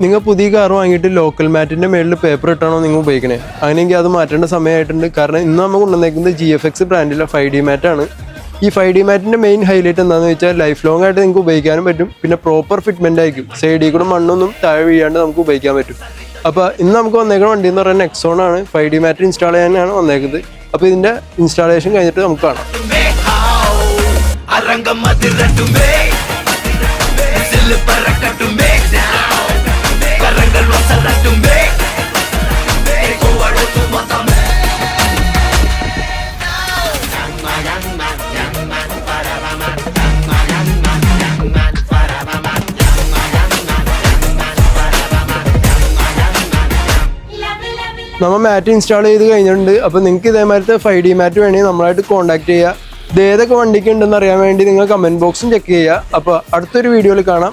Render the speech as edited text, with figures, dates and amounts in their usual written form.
നിങ്ങൾ പുതിയ കാർ വാങ്ങിയിട്ട് ലോക്കൽ മാറ്റിൻ്റെ മേളിൽ പേപ്പർ ഇട്ടാണോ നിങ്ങൾ ഉപയോഗിക്കണേ? അങ്ങനെയെങ്കിൽ അത് മാറ്റേണ്ട സമയമായിട്ടുണ്ട്. കാരണം ഇന്ന് നമ്മൾ കൊണ്ടുവന്നേക്കുന്നത് GFX ബ്രാൻഡിലെ 5D മാറ്റാണ്. ഈ 5D മാറ്റിൻ്റെ മെയിൻ ഹൈലൈറ്റ് എന്താണെന്ന് വെച്ചാൽ ലൈഫ് ലോങ് ആയിട്ട് നിങ്ങൾക്ക് ഉപയോഗിക്കാനും പറ്റും. പിന്നെ പ്രോപ്പർ ഫിറ്റ്മെൻ്റ് ആയിരിക്കും. സൈഡിൽ കൂടെ മണ്ണൊന്നും താഴെ വീഴാണ്ട് നമുക്ക് ഉപയോഗിക്കാൻ പറ്റും. അപ്പോൾ ഇന്ന് നമുക്ക് വന്നേക്കുന്ന വണ്ടി എന്ന് പറയുന്നത് നെക്സോൺ ആണ്. 5D മാറ്റ് ഇൻസ്റ്റാൾ ചെയ്യാനാണ് വന്നേക്കുന്നത്. അപ്പോൾ ഇതിൻ്റെ ഇൻസ്റ്റാളേഷൻ കഴിഞ്ഞിട്ട് നമുക്ക് കാണാം. നമ്മൾ മാറ്റ് ഇൻസ്റ്റാൾ ചെയ്ത് കഴിഞ്ഞിട്ടുണ്ട്. അപ്പോൾ നിങ്ങൾക്ക് ഇതേമാതിരത്തെ 5D മാറ്റ് വേണമെങ്കിൽ നമ്മളായിട്ട് കോൺടാക്ട് ചെയ്യുക. ഇത് ഏതൊക്കെ വണ്ടിക്ക് ഉണ്ടെന്ന് അറിയാൻ വേണ്ടി നിങ്ങൾ കമൻറ്റ് ബോക്സും ചെക്ക് ചെയ്യുക. അപ്പോൾ അടുത്തൊരു വീഡിയോയിൽ കാണാം.